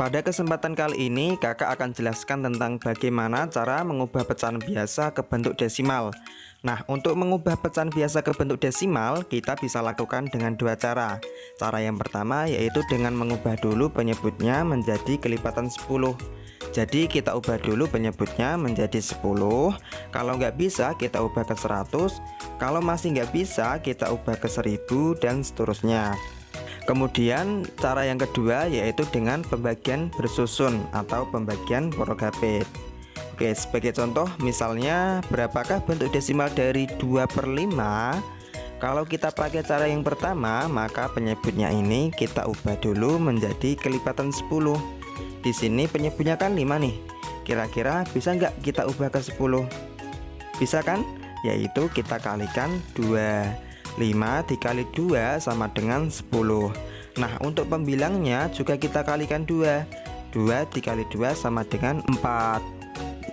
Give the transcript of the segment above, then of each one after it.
Pada kesempatan kali ini, kakak akan jelaskan tentang bagaimana cara mengubah pecahan biasa ke bentuk desimal. Nah, untuk mengubah pecahan biasa ke bentuk desimal, kita bisa lakukan dengan dua cara. Cara yang pertama yaitu dengan mengubah dulu penyebutnya menjadi kelipatan 10. Jadi kita ubah dulu penyebutnya menjadi 10. Kalau nggak bisa, kita ubah ke 100. Kalau masih nggak bisa, kita ubah ke 1000 dan seterusnya. Kemudian cara yang kedua yaitu dengan pembagian bersusun atau pembagian porogapit. Oke, sebagai contoh misalnya berapakah bentuk desimal dari 2/5? Kalau kita pakai cara yang pertama, maka penyebutnya ini kita ubah dulu menjadi kelipatan 10. Di sini penyebutnya kan 5 nih. Kira-kira bisa nggak kita ubah ke 10? Bisa kan? Yaitu kita kalikan 2. 5 dikali 2 sama dengan 10. Nah, untuk pembilangnya juga kita kalikan 2. 2 dikali 2 sama dengan 4.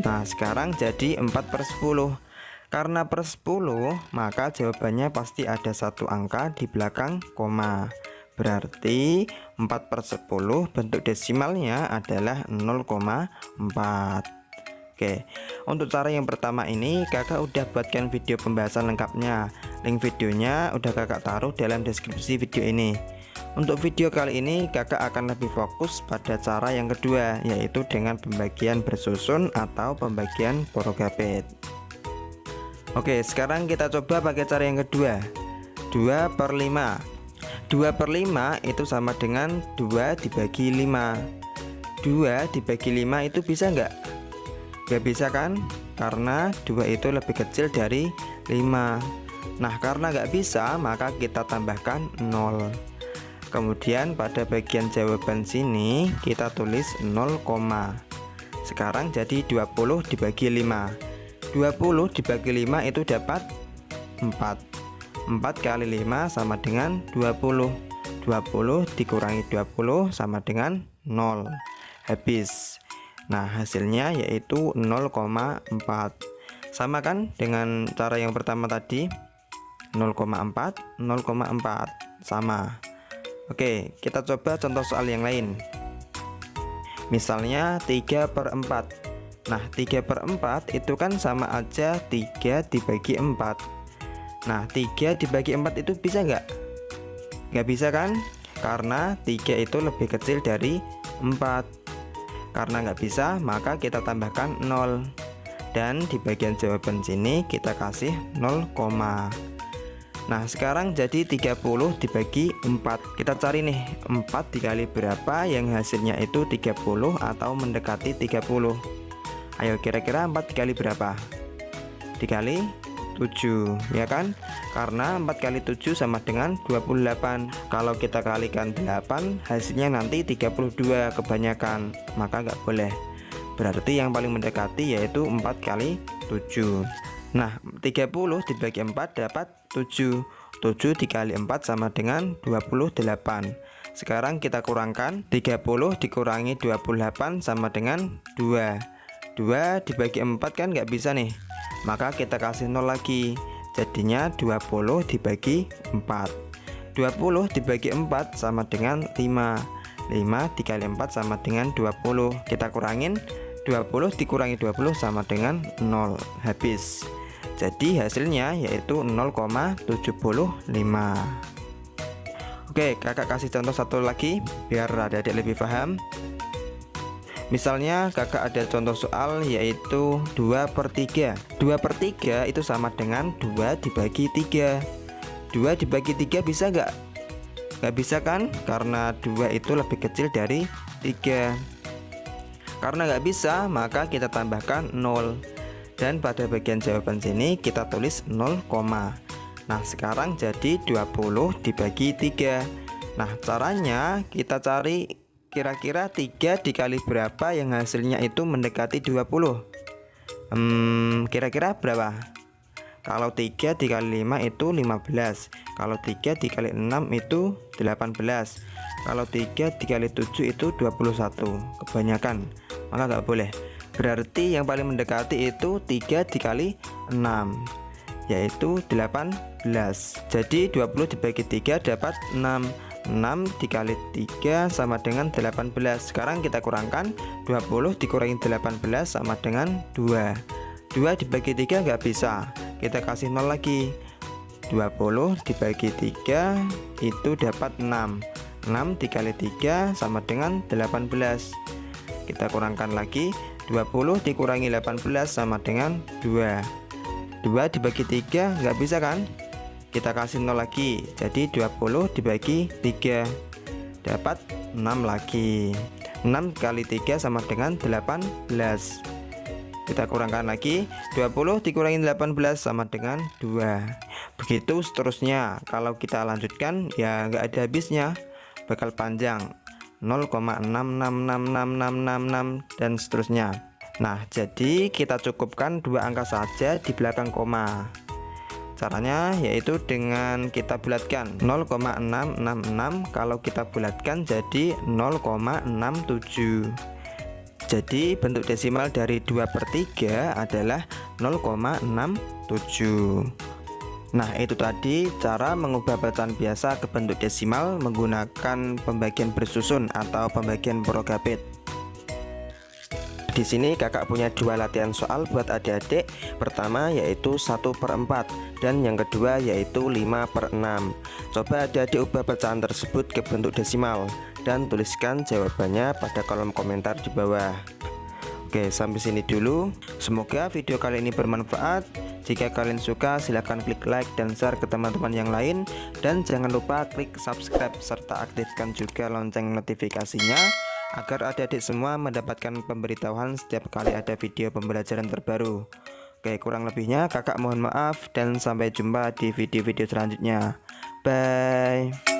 Nah, sekarang jadi 4/10. Karena per 10, maka jawabannya pasti ada satu angka di belakang koma. Berarti 4/10 bentuk desimalnya adalah 0,4. Oke, untuk cara yang pertama ini kakak udah buatkan video pembahasan lengkapnya. Link videonya udah kakak taruh dalam deskripsi video ini. Untuk video kali ini kakak akan lebih fokus pada cara yang kedua, yaitu dengan pembagian bersusun atau pembagian porogapit. Oke, sekarang kita coba pakai cara yang kedua. 2/5. 2/5 itu sama dengan 2 dibagi 5. 2 dibagi 5 itu bisa nggak? Gak bisa kan? Karena 2 itu lebih kecil dari 5. Nah, karena gak bisa, maka kita tambahkan 0. Kemudian pada bagian jawaban sini kita tulis 0, sekarang jadi 20 dibagi 5. 20 dibagi 5 itu dapat 4. 4 kali 5 sama dengan 20. 20 dikurangi 20 sama dengan 0. Habis. Nah, hasilnya yaitu 0,4. Sama kan dengan cara yang pertama tadi? 0,4, 0,4. Sama. Oke, kita coba contoh soal yang lain. Misalnya 3/4. Nah, 3/4 itu kan sama aja 3 dibagi 4. Nah, 3 dibagi 4 itu bisa nggak? Nggak bisa kan? Karena 3 itu lebih kecil dari 4. Karena nggak bisa, maka kita tambahkan 0. Dan di bagian jawaban sini kita kasih 0, nah, sekarang jadi 30 dibagi 4. Kita cari nih 4 dikali berapa yang hasilnya itu 30 atau mendekati 30. Ayo, kira-kira 4 dikali berapa? Dikali 7, ya kan? Karena 4 kali 7 sama dengan 28. Kalau kita kalikan 8, hasilnya nanti 32 kebanyakan, maka nggak boleh. Berarti yang paling mendekati yaitu 4 kali 7. Nah, 30 dibagi 4 dapat 7. 7 dikali 4 sama dengan 28. Sekarang kita kurangkan, 30 dikurangi 28 sama dengan 2. 2 dibagi 4 kan nggak bisa nih, maka kita kasih 0 lagi. Jadinya 20 dibagi 4. 20 dibagi 4 sama dengan 5. 5 dikali 4 sama dengan 20. Kita kurangin, 20 dikurangi 20 sama dengan 0. Habis. Jadi hasilnya yaitu 0,75. Oke, kakak kasih contoh satu lagi biar adik-adik lebih paham. Misalnya kakak ada contoh soal yaitu 2/3. 2/3 itu sama dengan 2 dibagi 3. 2 dibagi 3 bisa nggak? Nggak bisa kan? Karena 2 itu lebih kecil dari 3. Karena nggak bisa, maka kita tambahkan 0. Dan pada bagian jawaban sini kita tulis 0, nah, sekarang jadi 20 dibagi 3. Nah, caranya kita cari kira-kira 3 dikali berapa yang hasilnya itu mendekati 20. Kira-kira berapa? Kalau 3 dikali 5 itu 15. Kalau 3 dikali 6 itu 18. Kalau 3 dikali 7 itu 21. Kebanyakan, maka nggak boleh. Berarti yang paling mendekati itu 3 dikali 6, yaitu 18. Jadi 20 dibagi 3 dapat 6. 6 dikali 3 sama dengan 18. Sekarang kita kurangkan, 20 dikurangi 18 sama dengan 2. 2 dibagi 3 nggak bisa, kita kasih 0 lagi. 20 dibagi 3 itu dapat 6. 6 dikali 3 sama dengan 18. Kita kurangkan lagi, 20 dikurangi 18 sama dengan 2. 2 dibagi 3 nggak bisa kan? Kita kasih 0 lagi, jadi 20 dibagi 3 dapat 6 lagi. 6 kali 3 sama dengan 18. Kita kurangkan lagi, 20 dikurangi 18 sama dengan 2. Begitu seterusnya. Kalau kita lanjutkan ya nggak ada habisnya, bakal panjang, 0,6666666 dan seterusnya. Nah, jadi kita cukupkan dua angka saja di belakang koma. Caranya yaitu dengan kita bulatkan 0,666, kalau kita bulatkan jadi 0,67. Jadi bentuk desimal dari 2/3 adalah 0,67. Nah, itu tadi cara mengubah bacaan biasa ke bentuk desimal menggunakan pembagian bersusun atau pembagian Prokabit. Di sini kakak punya dua latihan soal buat adik-adik. Pertama yaitu 1/4 dan yang kedua yaitu 5/6. Coba adik-adik ubah pecahan tersebut ke bentuk desimal dan tuliskan jawabannya pada kolom komentar di bawah. Oke, sampai sini dulu. Semoga video kali ini bermanfaat. Jika kalian suka silahkan klik like dan share ke teman-teman yang lain. Dan jangan lupa klik subscribe serta aktifkan juga lonceng notifikasinya agar adik-adik semua mendapatkan pemberitahuan setiap kali ada video pembelajaran terbaru. Oke, kurang lebihnya kakak mohon maaf dan sampai jumpa di video-video selanjutnya. Bye.